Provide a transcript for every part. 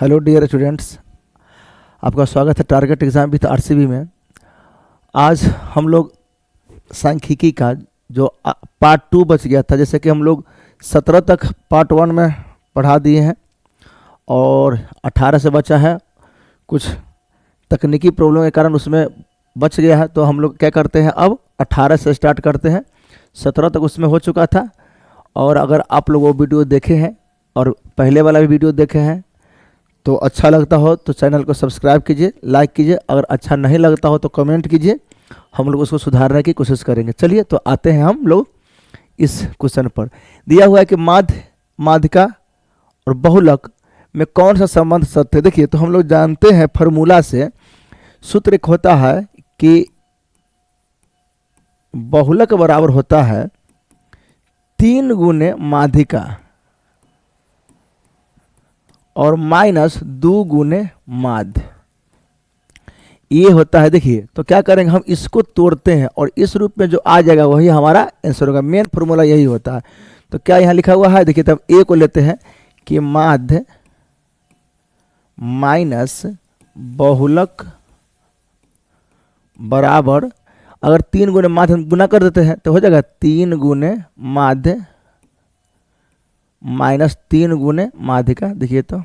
Hello dear students, आपका स्वागत है टारगेट एग्ज़ाम विथ आरसीबी में। आज हम लोग सांख्यिकी का जो पार्ट 2 बच गया था, जैसे कि हम लोग 17 तक पार्ट 1 में पढ़ा दिए हैं और 18 से बचा है। कुछ तकनीकी प्रॉब्लम के कारण उसमें बच गया है, तो हम लोग क्या करते हैं, अब 18 से स्टार्ट करते हैं। 17 तक उसमें हो चुका था, और अगर आप लोग वो वीडियो देखे हैं और पहले वाला भी वीडियो देखे हैं तो अच्छा लगता हो तो चैनल को सब्सक्राइब कीजिए, लाइक कीजिए। अगर अच्छा नहीं लगता हो तो कमेंट कीजिए, हम लोग उसको सुधारने की कोशिश करेंगे। चलिए तो आते हैं हम लोग इस क्वेश्चन पर। दिया हुआ है कि माध्य, माध्यिका और बहुलक में कौन सा संबंध सत्य है। देखिए, तो हम लोग जानते हैं फार्मूला से, सूत्र एक होता है कि बहुलक बराबर होता है 3 गुने माध्यिका और माइनस 2 गुने माध्य। ये होता है। देखिए, तो क्या करेंगे, हम इसको तोड़ते हैं और इस रूप में जो आ जाएगा वही हमारा आंसर होगा। मेन फॉर्मूला यही होता है। तो क्या यहाँ लिखा हुआ है, देखिए, तब ए को लेते हैं कि माध्य माइनस बहुलक बराबर, अगर 3 गुने माध्य गुना कर देते हैं तो हो जाएगा 3 गुने माध्य माइनस 3 गुने माध्यिका। देखिए, तो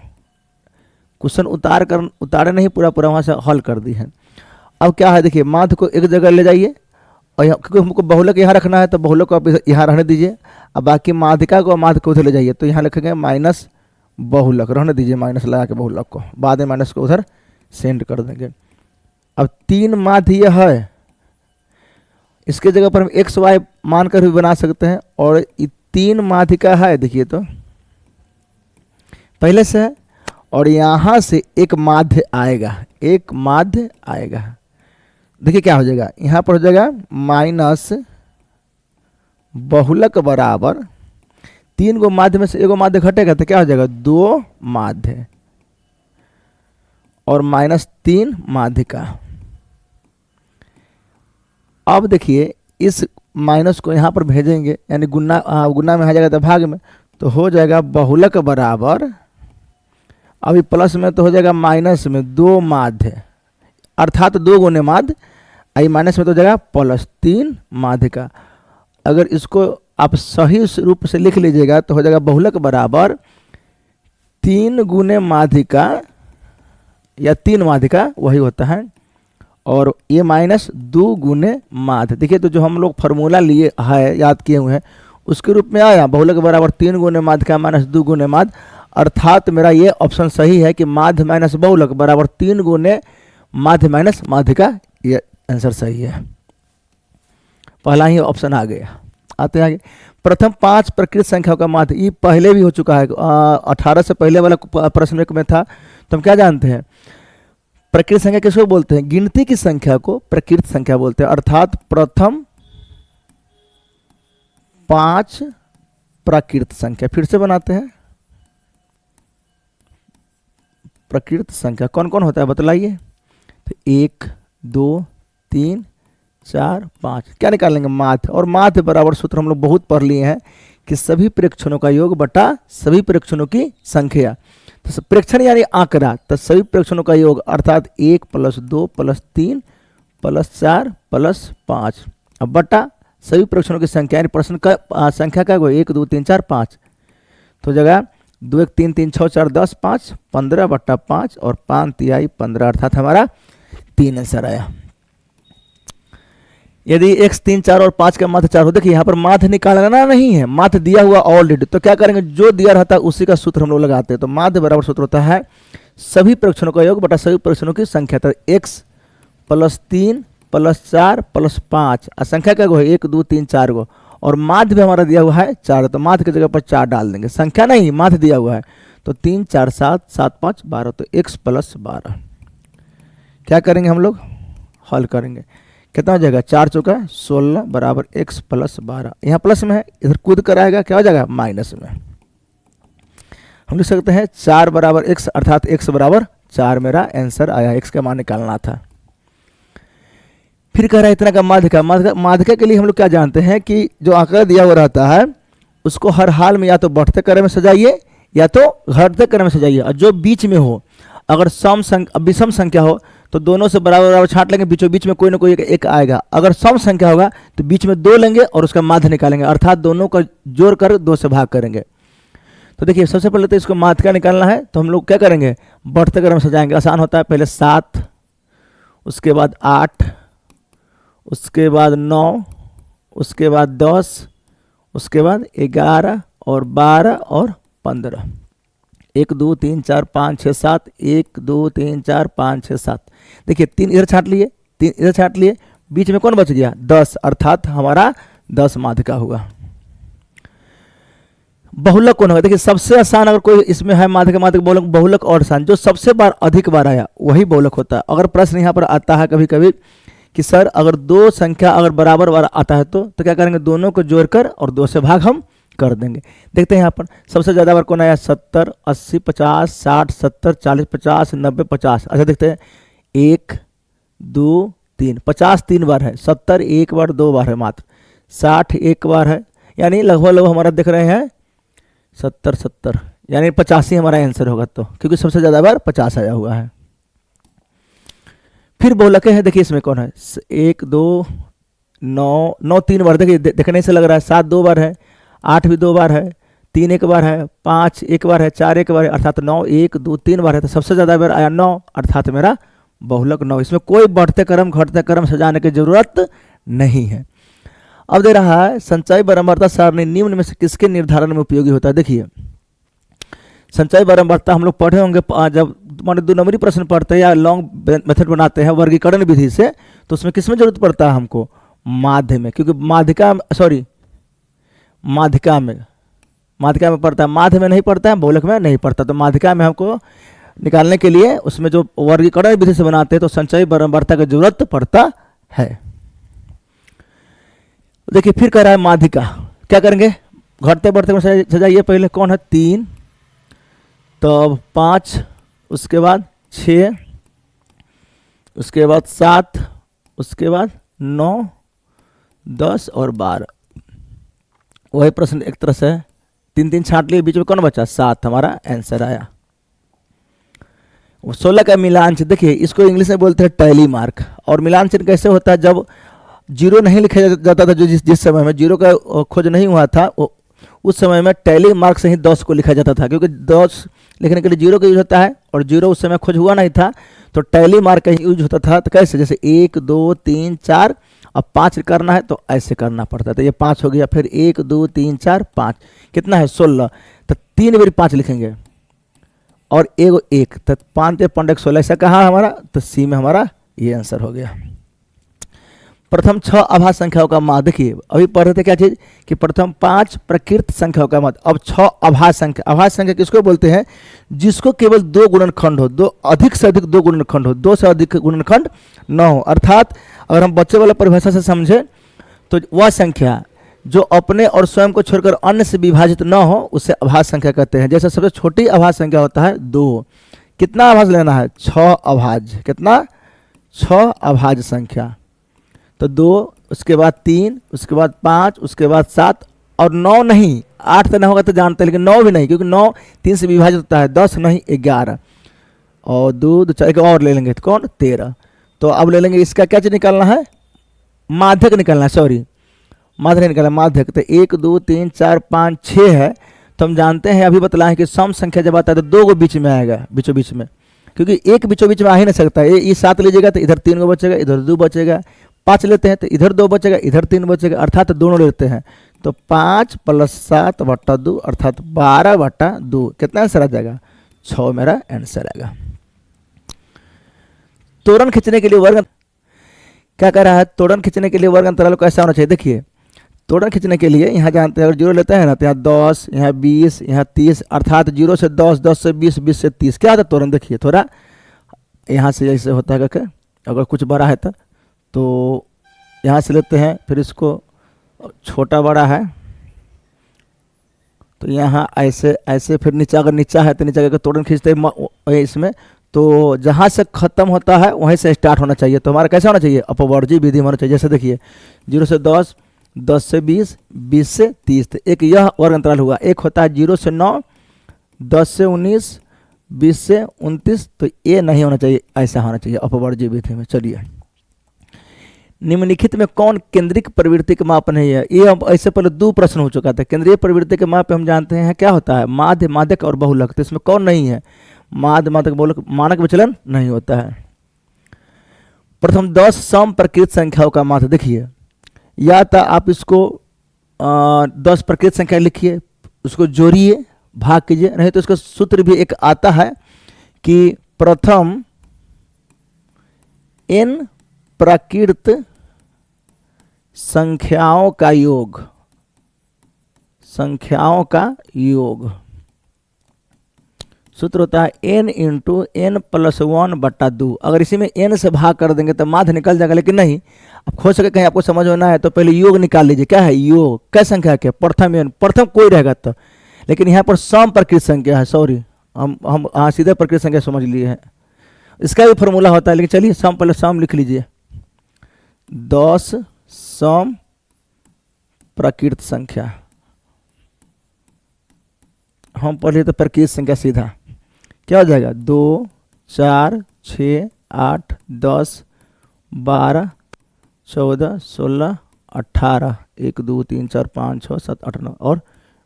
क्वेश्चन उतारे नहीं, पूरा वहाँ से हल कर दी है। अब क्या है, देखिए, माध्य को एक जगह ले जाइए और क्योंकि हमको बहुलक यहाँ रखना है तो बहुलक को आप यहाँ रहने दीजिए। अब बाकी माध्यिका को माध्य को उधर ले जाइए, तो यहाँ लिखेंगे माइनस बहुलक, रहने दीजिए माइनस लगा के बहुलक को, बाद में माइनस को उधर सेंड कर देंगे। अब 3 माध्य ये है, इसके जगह पर हम एक्स वाई मानकर भी बना सकते हैं। और 3 माध्यिका है, देखिए, तो पहले से है और यहाँ से एक माध्य आएगा, एक माध्य आएगा। देखिए क्या हो जाएगा, यहाँ पर हो जाएगा माइनस बहुलक बराबर 3 गो माध्य में से एगो माध्य घटेगा तो क्या हो जाएगा 2 माध्य और माइनस 3 माध्यिका। अब देखिए, इस माइनस को यहाँ पर भेजेंगे, यानी गुना गुना में आ जाएगा तो भाग में, तो हो जाएगा बहुलक बराबर, अभी प्लस में तो हो जाएगा माइनस में 2 माध्य, अर्थात 2 गुने माध्य, आई माइनस में तो हो जाएगा प्लस 3 माध्यिका। अगर इसको आप सही रूप से लिख लीजिएगा तो हो जाएगा बहुलक बराबर 3 गुने माध्यिका या 3 माध्यिका, वही होता है, और ये माइनस 2 गुने माध्य। देखिए, तो जो हम लोग फार्मूला लिए है, याद किए हुए हैं, उसके रूप में आया बहुलक बराबर 3 गुने माध्यिका माइनस 2 गुने माध्य। अर्थात मेरा ये ऑप्शन सही है कि माध्य माइनस बहुलक बराबर 3 गुने माध्य माइनस माध्यिका। ये आंसर सही है, पहला ही ऑप्शन आ गया। आते आगे, प्रथम 5 प्रकृत संख्याओं का माध्य, ये पहले भी हो चुका है, 18 से पहले वाला प्रश्न में था। तो हम क्या जानते हैं, प्रकृत संख्या किसको बोलते हैं, गिनती की संख्या को प्रकृत संख्या बोलते हैं। अर्थात प्रथम 5 प्रकृत संख्या, फिर से बनाते हैं, प्रकृत संख्या कौन कौन होता है बतलाइए। तो 1 2 3 4 5, क्या निकालेंगे, माध्य। और माध्य बराबर सूत्र हम लोग बहुत पढ़ लिए हैं कि सभी प्रेक्षणों का योग बटा सभी प्रेक्षणों की संख्या। तो प्रेक्षण यानी आंकड़ा, तो सभी प्रेक्षणों का योग, अर्थात 1 + 2 + 3 + 4 + 5, अब बटा सभी प्रेक्षणों की संख्या, यानी प्रश्न का संख्या का 1 2 3 4 5, तो जगह 2 1 3 3 6 4 10 5 15/5 और 5 तिहाई 15, अर्थात हमारा 3 आंसर आया। यदि x 3 4 और 5 का माध्य 4 हो, देखिए यहाँ पर माध्य निकालना नहीं है, माध्य दिया हुआ ऑलरेडी, तो क्या करेंगे, जो दिया रहता है उसी का सूत्र हम लोग लगाते हैं। तो माध्य बराबर सूत्र होता है सभी प्रेक्षणों का योग बटा सभी प्रेक्षणों की संख्या। तो x + 3 + 4 + 5, संख्या क्या है 1 2 3 4 गो, और माध्य भी हमारा दिया हुआ है 4, तो माध्य की जगह पर 4 डाल देंगे, संख्या नहीं माध्य दिया हुआ है। तो 3 4 7 7 5 12, तो x + 12। क्या करेंगे हम लोग, हल करेंगे, कितना हो जाएगा, 4 चौका 16 बराबर x + 12, यहाँ प्लस में है, इधर कूद कर आएगा, क्या हो जाएगा माइनस में। हम लिख सकते हैं 4 बराबर x, अर्थात x बराबर 4 मेरा आंसर आया, x का मान निकालना था। फिर कह रहा है इतना का माध्यिका। माध्यिका के लिए हम लोग क्या जानते हैं कि जो आंकड़ा दिया हुआ रहता है उसको हर हाल में या तो बढ़ते क्रम में सजाइए या तो घटते क्रम में सजाइए, और जो बीच में हो अगर विषम संख्या हो तो दोनों से बराबर बराबर छांट लेंगे, बीचों बीच में कोई ना कोई एक आएगा। अगर सम संख्या होगा तो बीच में 2 लेंगे और उसका माध्य निकालेंगे, अर्थात दोनों का जोड़ कर 2 से भाग करेंगे। तो देखिए सबसे पहले तो इसको माध्य का निकालना है, तो हम लोग क्या करेंगे, बढ़ते क्रम से जाएंगे, आसान होता है। पहले 7, उसके बाद 8, उसके बाद 9, उसके बाद 10, उसके बाद 11 और 12 और 15। 1 2 3 4 5 6 7, 1 2 3 4 5 6 7। देखिए 3 इधर छांट लिए, 3 इधर छांट लिए, बीच में कौन बच गया, 10, अर्थात हमारा 10 माध्य का हुआ। बहुलक कौन होगा, देखिए सबसे आसान अगर कोई इसमें है माध्य का माध्य बहुलक, बहुलक और आसान, जो सबसे बार अधिक बार आया वही बहुलक होता है। अगर प्रश्न यहाँ पर आता है कभी कभी कि सर अगर 2 संख्या अगर बराबर बार आता है तो क्या करेंगे, दोनों को जोड़कर और 2 से भाग हम कर देंगे। देखते हैं यहाँ पर सबसे ज़्यादा बार कौन आया, 70, 80, 50, 60, 70, 40, 50, 90, 50। अच्छा देखते हैं, 1 2 3, 50 3 बार है, 70 1 बार 2 बार है मात्र, 60 1 बार है, यानी लगभग हमारा देख रहे हैं 70 यानी 85 हमारा आंसर होगा, तो क्योंकि सबसे ज़्यादा बार 50 आया हुआ है। फिर बहुलक है, देखिए इसमें कौन है, 1 2 9 9 3 बार, देखिए देखने से लग रहा है, 7 2 बार है, 8 भी 2 बार है, 3 1 बार है, 5 1 बार है, 4 1 बार है, अर्थात 9 1 2 3 बार है। तो सबसे ज़्यादा बार आया 9, अर्थात मेरा बहुलक 9। इसमें कोई बढ़ते क्रम घटते क्रम सजाने की जरूरत नहीं है। अब दे रहा है संचयी बारंबारता सारणी निम्न में से किसके निर्धारण में उपयोगी होता है। देखिए संचयी बारंबारता हम लोग पढ़े होंगे, जब मान 2 नंबरी प्रश्न पढ़ते हैं या लॉन्ग मेथड बनाते हैं वर्गीकरण विधि से, तो उसमें किस में जरूरत पड़ता है हमको, माध्य में, क्योंकि माध्यिका में पड़ता है, माध्य में नहीं पड़ता है, बहुलक में नहीं पड़ता। तो माध्यिका में हमको निकालने के लिए उसमें जो वर्गीकरण विधि से बनाते हैं तो संचयी बारंबारता की जरूरत पड़ता है। देखिए फिर कह रहा है माध्यिका, क्या करेंगे, घटते बढ़ते में सजाइए, पहले कौन है, 3, तब 5, उसके बाद 6, उसके बाद 7, उसके बाद 9 10 और 12। वही प्रश्न एक तरह से 3 3 छांट लिए, बीच में कौन बचा, 7 हमारा आंसर आया। 16 का मिलान चिन्ह, देखिए इसको इंग्लिश में बोलते हैं टैली मार्क। और मिलान चिन्ह कैसे होता है, जब 0 नहीं लिखा जाता था, जो जिस समय में 0 का खोज नहीं हुआ था, उस समय में टैली मार्क से ही 10 को लिखा जाता था, क्योंकि 10 लिखने के लिए 0 का यूज होता है और 0 उस समय खोज हुआ नहीं था, तो टैली मार्क का ही यूज होता था। तो कैसे, जैसे 1 2 3 4, अब 5 करना है तो ऐसे करना पड़ता है। तो ये 5 हो गया, फिर 1 2 3 4 5, कितना है 16, तो 3 बार 5 लिखेंगे और 1 तो 5 पंडक 16, ऐसा कहा हमारा, तो सी में हमारा ये आंसर हो गया। प्रथम 6 अभाज्य संख्याओं का माध्य, देखिए अभी पढ़ रहे थे क्या चीज कि प्रथम 5 प्रकृत संख्याओं का माध्य, अब 6 अभाज्य संख्या। अभाज्य संख्या किसको बोलते हैं, जिसको केवल 2 गुणनखंड हो, 2 अधिक से अधिक 2 गुणनखंड हो, 2 से अधिक गुणनखंड न हो। अर्थात अगर हम बच्चे वाला परिभाषा से समझे तो वह संख्या जो अपने और स्वयं को छोड़कर अन्य से विभाजित न हो उसे अभाज्य संख्या कहते हैं। जैसे सबसे छोटी अभाज्य संख्या होता है 2, कितना अभाज्य लेना है, 6 अभाज्य, कितना 6 अभाज्य संख्या, तो 2, उसके बाद 3, उसके बाद 5, उसके बाद 7 और 9 नहीं, 8 तो नहीं होगा तो जानते हैं, लेकिन 9 भी नहीं, क्योंकि 9 3 से विभाजित होता है, 10 नहीं 11 और 2 2 4 और ले लेंगे तो कौन 13। तो अब ले लेंगे इसका क्या चीज निकालना है, माध्यक निकालना है, सॉरी माध्यक निकालना, माध्यक। तो 1 2 3 4 5 6 है, तो हम जानते हैं अभी बतलाएं कि सम संख्या जब आता है तो 2 को बीच में आएगा, बीचों बीच में, क्योंकि एक बीचों बीच में आ ही नहीं सकता है। ये 7 लीजिएगा तो इधर 3 को बचेगा, इधर 2 बचेगा, 5 लेते हैं तो इधर 2 बचेगा, इधर 3 बचेगा, अर्थात दोनों लेते हैं तो 5 + 7 / 2 अर्थात 12/2, कितना आंसर आ जाएगा, 6 मेरा आंसर आएगा। त्वरण खींचने के लिए वर्ग, क्या कह रहा है, त्वरण खींचने के लिए वर्ग अंतराल कैसा होना चाहिए। देखिए त्वरण खींचने के लिए यहाँ जानते हैं, अगर 0 लेते हैं ना तो यहाँ 10, यहाँ 20, यहाँ 30, अर्थात 0 से 10, 10 से 20, 20 से 30, क्या होता है त्वरण, देखिए थोड़ा यहाँ से ऐसे होता है करके, अगर कुछ बड़ा है तो यहाँ से लेते हैं, फिर इसको छोटा बड़ा है तो यहाँ ऐसे ऐसे, फिर नीचे अगर नीचा है तो नीचे करके त्वरण खींचते हैं इसमें, तो जहाँ से ख़त्म होता है वहीं से स्टार्ट होना चाहिए। तो हमारा कैसा होना चाहिए, अपवर्जी विधि में होना चाहिए। जैसे देखिए 0 से 10, 10 से 20, 20 से 30, तो एक यह वर्ग अंतराल हुआ। एक होता है 0 से 9, 10 से 19, 20 से 29, तो ये नहीं होना चाहिए, ऐसा होना चाहिए अपवर्ज्य विधि में। चलिए, निम्नलिखित में कौन केंद्रिक प्रवृत्ति के माप नहीं है? ये अब ऐसे पहले 2 प्रश्न हो चुका था। केंद्रीय प्रवृत्ति के माप हम जानते हैं क्या होता है, माध्य, माध्यक और बहुलक। तो इसमें कौन नहीं है? माध्य, माध्यक, बहुलक, मानक विचलन नहीं होता है। प्रथम 10 सम प्रकृत संख्याओं का माध्य देखिए, या तो आप इसको 10 प्रकृत संख्या लिखिए, उसको जोड़िए, भाग कीजिए, नहीं तो इसका सूत्र भी एक आता है कि प्रथम n प्राकृत संख्याओं का योग, संख्याओं का योग सूत्र होता है n इंटू n प्लस 1/2। अगर इसी में n से भाग कर देंगे तो माध्य निकल जाएगा, लेकिन नहीं, अब हो सके कहीं आपको समझ होना है तो पहले योग निकाल लीजिए। क्या है योग? क्या संख्या के? प्रथम n, प्रथम कोई रहेगा तो, लेकिन यहाँ पर सम प्रकृत संख्या है, सॉरी हम सीधे प्रकृत संख्या समझ लिए हैं, इसका भी फॉर्मूला होता है। लेकिन चलिए सम, पहले सम लिख लीजिए, 10 सम प्रकृत संख्या, हम पढ़िए तो प्रकृत संख्या सीधा क्या हो जाएगा, 2 4 6 8 10 12 14 16 18 1 2 3 4 5 6 7 8 9 और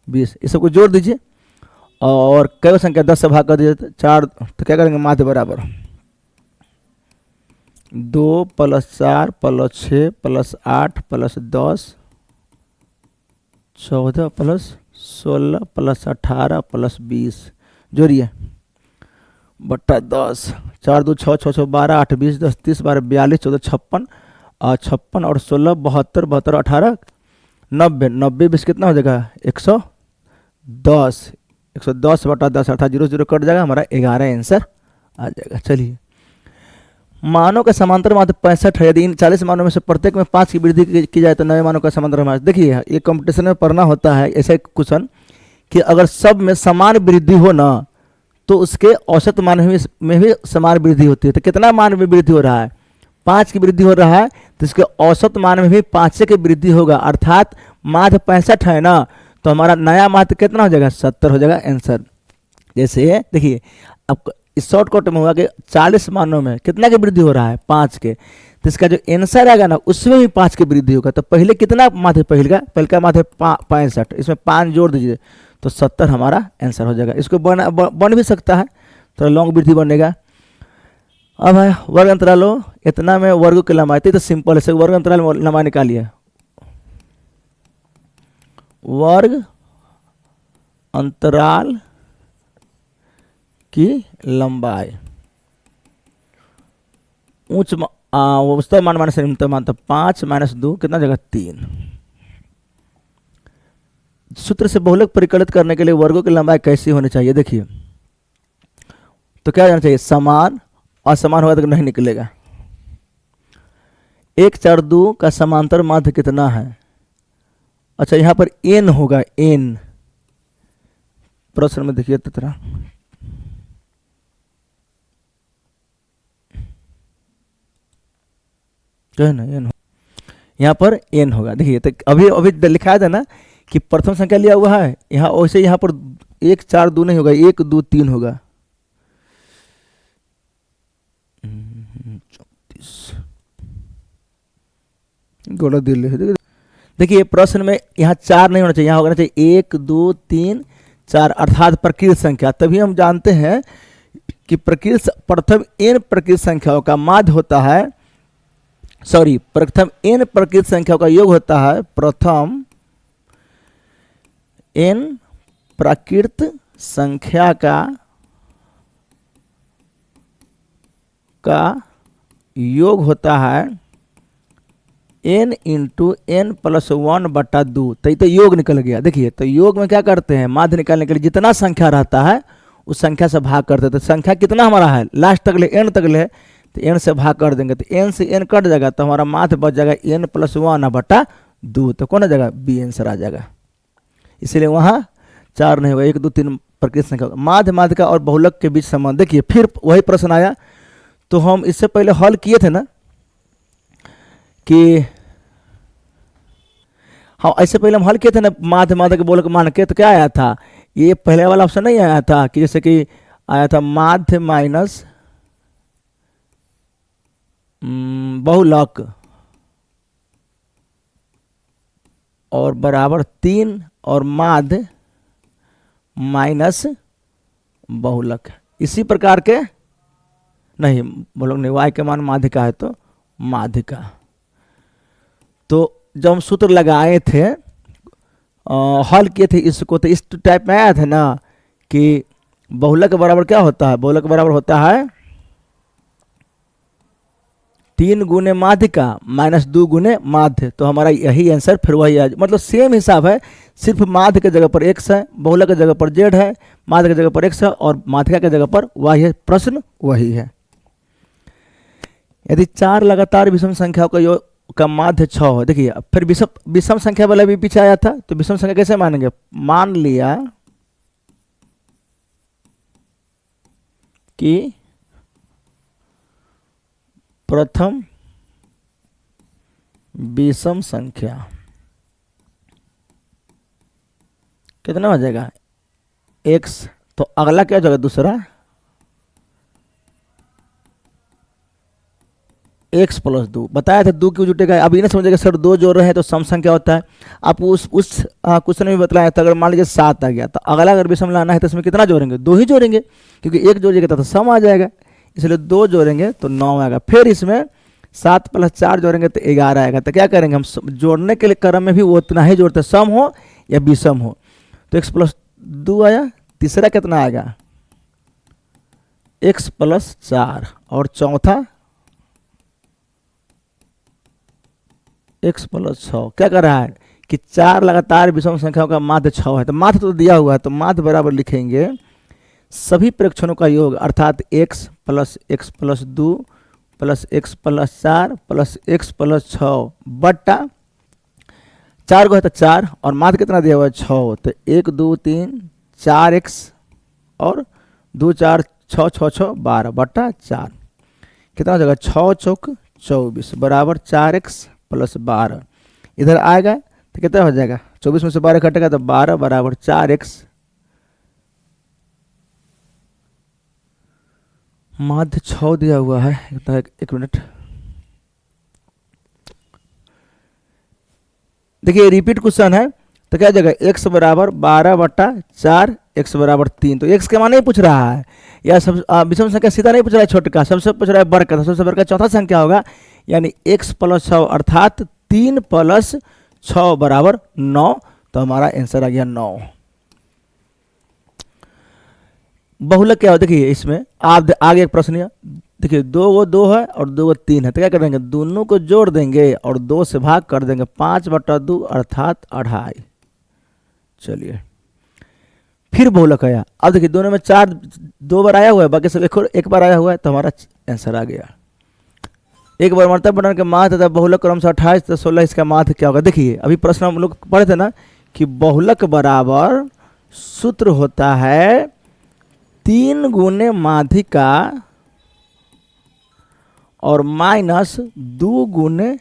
20, इस सबको जोड़ दीजिए और कई संख्या 10 से भाग कर दीजिए, 4, तो क्या करेंगे, माध्य बराबर 2 + 4 + 6 + 8 + 10 14 + 16 + 18 + 20, जोड़िए, बट्टा 10, 4 2 6 6 6 12 8 20 10 30 12 42 14 56 और 56 और 16 72 72 18 90 90 20 कितना हो जाएगा, 110, 110/10 अर्थात 0 0 कट जाएगा, हमारा 11 आंसर आ जाएगा। चलिए, मानों का समांतर माध्य 65 है। यदि इन 40 मानों में से प्रत्येक में 5 की वृद्धि की जाए तो नए मानों का समांतर माध्य, देखिए ये कंपटीशन में पढ़ना होता है ऐसा क्वेश्चन कि अगर सब में समान वृद्धि हो ना तो उसके औसत मान में भी समान वृद्धि होती है। तो कितना मान में वृद्धि हो रहा है, 5 की वृद्धि हो रहा है, तो इसके औसत मान में भी 5 की वृद्धि होगा, अर्थात माध्य 65 है ना, तो हमारा नया माध्य कितना हो जाएगा, 70 हो जाएगा आंसर। जैसे देखिए अब इस शॉर्टकट में हुआ कि 40 मानों में कितना की वृद्धि हो रहा है, 5 के, तो इसका जो आंसर आएगा ना उसमें भी 5 की वृद्धि होगा। तो पहले कितना माध्य, पहले का माध्य 65, इसमें 5 जोड़ दीजिए तो 70 हमारा आंसर हो जाएगा। इसको बन भी सकता है, तो लॉन्ग वृद्धि बनेगा। अब है वर्ग अंतरालो, इतना में वर्ग की लंबाई, तो सिंपल है, वर्ग अंतराल लंबाई निकालिए, वर्ग अंतराल की लंबाई, उच्च मान माइनस निम्नतम मान, तो 5 - 2 कितना जगह 3। सूत्र से बहुलक परिकलित करने के लिए वर्गों की लंबाई कैसी होनी चाहिए, देखिए तो क्या जाना चाहिए, समान, असमान होगा तो नहीं निकलेगा। 1 4 2 का समांतर माध्य कितना है, अच्छा यहाँ पर n होगा, n प्रश्न में देखिए तो तरह जो है ना n, यहाँ पर n होगा। देखिए तो अभी लिखा था ना कि प्रथम संख्या लिया हुआ है, यहाँ वैसे यहाँ पर 1 4 2 नहीं होगा, 1 2 3 होगा। 34 गोला दिल है। देखिए प्रश्न में यहाँ 4 नहीं होना चाहिए, यहाँ होना चाहिए 1 2 3 4 अर्थात प्रकृत संख्या। तभी हम जानते हैं कि प्रथम n प्रकृत संख्याओं का माध्य होता है, सॉरी प्रथम n प्रकृत संख्याओं का योग होता है प्रथम n प्रकृत संख्या का योग होता है n इंटू n प्लस 1/2। तो योग निकल गया। देखिए तो योग में क्या करते हैं, माध्य निकालने के लिए जितना संख्या रहता है उस संख्या से भाग करते हैं। तो संख्या कितना हमारा है, लास्ट तक ले n तक ले, तो n से भाग कर देंगे, तो n से n कट जाएगा, तो हमारा माध्य बच जाएगा n प्लस 1/2। तो कौन आ जाएगा, बी आंसर आ जाएगा। इसलिए वहाँ 4 नहीं होगा, 1 2 3 प्रकृत संख्या। माध्य का और बहुलक के बीच संबंध, देखिए फिर वही प्रश्न आया। तो हम इससे पहले हल किए थे ना कि हाँ, ऐसे पहले हम हल किए थे ना माध्य के बहुलक मान के, तो क्या आया था, ये पहले वाला ऑप्शन नहीं आया था कि जैसे कि आया था माध्य माइनस बहुलक और बराबर 3 और माध्य माइनस बहुलक। इसी प्रकार के नहीं बहुलक नहीं, y के मान माध्य का है तो माध्य का। तो जब हम सूत्र लगाए थे हल किए थे इसको, तो इस टाइप में आया था ना कि बहुलक बराबर क्या होता है, बहुलक बराबर होता है 3 गुने माध्य का माइनस 2 गुने माध्य। तो हमारा यही आंसर फिर वही है, मतलब सेम हिसाब है, सिर्फ माध्य के जगह पर x है, बहुलक की जगह पर z है, माध्य की जगह पर x है और माध्यिका की जगह पर y है। प्रश्न वही है। यदि 4 लगातार विषम संख्याओं का योग का माध्य 6 है, देखिए फिर विषम संख्या वाला भी पीछे आया था, तो विषम संख्या कैसे मानेंगे, मान लिया कि प्रथम विषम संख्या कितना हो जाएगा x, तो अगला क्या हो जाएगा दूसरा x प्लस 2। बताया था 2 क्यों जुटेगा, अभी ना समझेगा सर 2 जोड़ रहे हैं तो सम संख्या होता है। आप उस क्वेश्चन में बताया था, अगर मान लीजिए 7 आ गया तो अगला अगर विषम लाना है तो इसमें कितना जोड़ेंगे, 2 ही जोड़ेंगे, क्योंकि 1 जोड़ेगा तो सम आ जाएगा, इसलिए 2 जोड़ेंगे तो 9 आएगा। फिर इसमें 7 प्लस 4 जोड़ेंगे तो 11 आएगा। तो क्या करेंगे हम, जोड़ने के लिए क्रम में भी वो उतना ही जोड़ते, सम हो या विषम हो। तो x प्लस 2 आया, तीसरा कितना आएगा x प्लस 4 और चौथा x प्लस 6। क्या कर रहा है कि 4 लगातार विषम संख्याओं का माध्य 6 है, तो माध्य तो दिया हुआ है, तो माध्य बराबर लिखेंगे सभी प्रेक्षणों का योग, अर्थात x plus 2 plus x plus 4 plus x plus 6 बट्टा 4 को है तो 4 और माध्य कितना दिया हुआ है 6, तो 1 2 3 4x और 2 4 6 6 6 12 बट्टा 4, कितना हो जाएगा 6 चौक 24 बराबर 4x प्लस 12। इधर आएगा तो कितना हो जाएगा, 24 में से 12 घटेगा तो 12 बराबर 4x। माध्य 6 दिया हुआ है, एक मिनट देखिए रिपीट क्वेश्चन है, तो क्या जाएगा x बराबर 12 बट्टा 4 x बराबर 3। तो x के मान नहीं पूछ रहा है, या सब विषम संख्या सीधा नहीं पूछ रहा है छोटे का, सबसे पूछ रहा है बड़ का, तो सबसे बड़ का चौथा संख्या होगा, यानी x प्लस 6 अर्थात 3 प्लस 6 बराबर 9। तो हमारा आंसर आ गया 9। बहुलक क्या हो, देखिए इसमें आप आगे एक प्रश्न है, देखिए 2 को 2 है और 2 को 3 है, तो क्या करेंगे दोनों को जोड़ देंगे और 2 से भाग कर देंगे, 5 बटा 2 अर्थात 2.5। चलिए फिर बहुलक आया, अब देखिए दोनों में 4 2 बार आया हुआ है, बाकी सब एक बार आया हुआ है, तो हमारा आंसर आ गया। एक बार मर्तब बनने के माध्य तथा बहुलक क्रम से 28 तो 16, इसका माध्य क्या होगा। देखिए अभी प्रश्न हम लोग पढ़े थे ना कि बहुलक बराबर सूत्र होता है 3 गुने माध्यिका और माइनस 2 गुने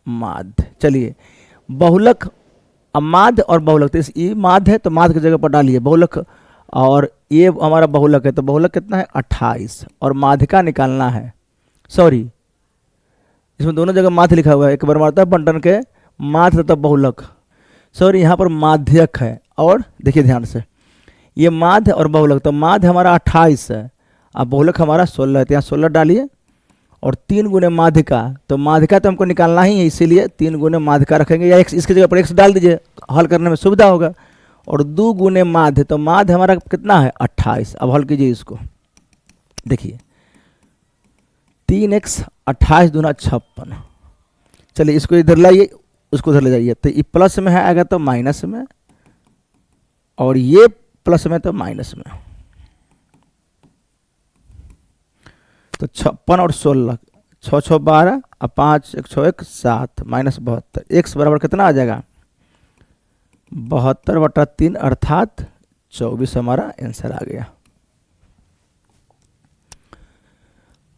माध्य। चलिए बहुलक, अब माध्य और बहुलक, तो ये माध्य है तो माध्य की जगह पर डालिए बहुलक, और ये हमारा बहुलक है तो बहुलक कितना है 28 और माध्यिका निकालना है, सॉरी इसमें दोनों जगह माध्य लिखा हुआ है, एक बार मारता बंटन के माध्य तथा बहुलक, सॉरी यहाँ पर माध्यक है। और देखिए ध्यान से ये माध्य और बहुलक, तो माध्य हमारा 28 है और बहुलक हमारा 16 है, तो यहाँ 16 डालिए और 3 गुने माध्यिका, तो माध्यिका तो हमको निकालना ही है, इसीलिए 3 गुने माध्यिका रखेंगे, या x इसकी जगह पर x डाल दीजिए, हल करने में सुविधा होगा। और 2 गुने माध्य, तो माध्य हमारा कितना है 28। अब हल कीजिए इसको, देखिए 3x 28 दूना 56। चलिए इसको इधर लाइए, उसको उधर ले जाइए, तो ये प्लस में है आएगा तो माइनस में, और ये प्लस में तो माइनस में, तो 56 और 16 6 6 12 और 5 1 6 1 7 माइनस 72, x बराबर कितना आ जाएगा 72 बटा 3 अर्थात 24 हमारा आंसर आ गया।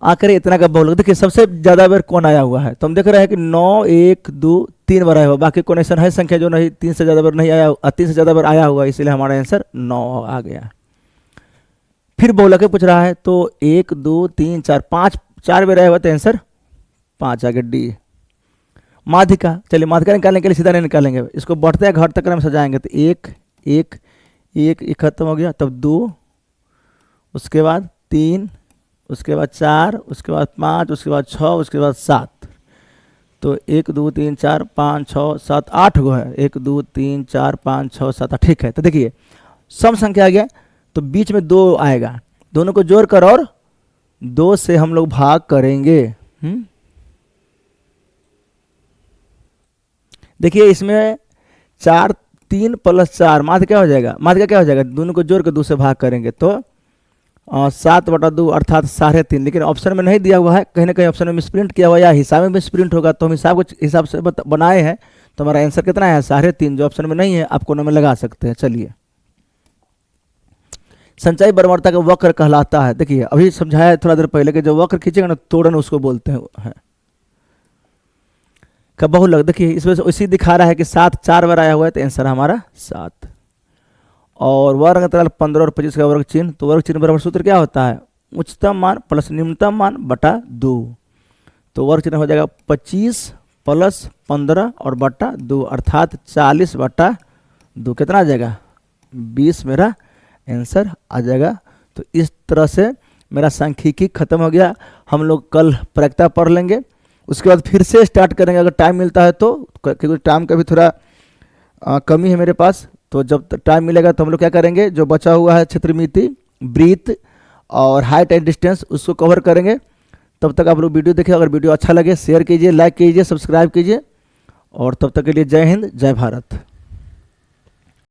आखिर इतना का बहुलक, देखिए सबसे ज्यादा बार कौन आया हुआ है, तो हम देख रहे हैं कि 9 1 2 3 बार आया हुआ, बाकी कौन ऐसा है संख्या जो नहीं 3 से ज्यादा बार नहीं आया, 3 से ज्यादा बार आया हुआ, इसलिए हमारा आंसर 9 आ गया। फिर बहुलक पूछ रहा है तो 1 2 3 4 5 4 में रहे हुए तो आंसर 5 आगे डी। माध्यिका, चलिए माध्यिका निकालने के लिए सीधा नहीं निकालेंगे, इसको बढ़ते घटते क्रम सजाएंगे तो 1 1 1 खत्म हो गया, तब 2, उसके बाद 3, उसके बाद 4, उसके बाद 5, उसके बाद 6, उसके बाद 7। तो 1 2 3 4 5 6 7 8 गो है, 1 2 3 4 5 6 7 8, ठीक है। तो देखिए सम संख्या आ गया तो बीच में 2 आएगा, दोनों को जोड़कर और 2 से हम लोग भाग करेंगे। देखिए इसमें 4 3 + 4 माध्य क्या हो जाएगा, माध्य का क्या हो जाएगा, दोनों को जोड़ कर 2 से भाग करेंगे तो 7/2 अर्थात 3.5। लेकिन ऑप्शन में नहीं दिया हुआ है, कहीं ना कहीं ऑप्शन में मिसप्रिंट किया हुआ या हिसाब में मिसप्रिंट होगा, तो हम हिसाब से बनाए हैं। तो हमारा आंसर कितना है 3.5, जो ऑप्शन में नहीं है आप कोने में लगा सकते हैं। चलिए संचयी बर्मरता का वक्र कहलाता है, देखिए अभी समझाया है थोड़ा देर पहले कि जो वक्र खींचेगा ना तोड़न उसको बोलते हैं का बहुलक। देखिए इसमें इसी दिखा रहा है कि 7 4 बार आया हुआ है तो आंसर हमारा 7। और वर्ग अंतराल 15 और 25 का वर्ग चिन्ह, तो वर्ग चिन्ह बराबर सूत्र क्या होता है, उच्चतम मान प्लस न्यूनतम मान बटा 2। तो वर्ग चिन्ह हो जाएगा 25 + 15 और बटा 2 अर्थात 40/2 कितना आ जाएगा 20 मेरा आंसर आ जाएगा। तो इस तरह से मेरा सांख्यिकी खत्म हो गया। हम लोग कल प्रायिकता पढ़ लेंगे, उसके बाद फिर से स्टार्ट करेंगे अगर टाइम मिलता है तो, क्योंकि टाइम का भी थोड़ा कमी है मेरे पास। तो जब टाइम मिलेगा तो हम लोग क्या करेंगे, जो बचा हुआ है क्षेत्रमिति, वृत्त और हाइट एंड डिस्टेंस उसको कवर करेंगे। तब तक आप लोग वीडियो देखिए, अगर वीडियो अच्छा लगे शेयर कीजिए, लाइक कीजिए, सब्सक्राइब कीजिए। और तब तक के लिए जय हिंद, जय भारत।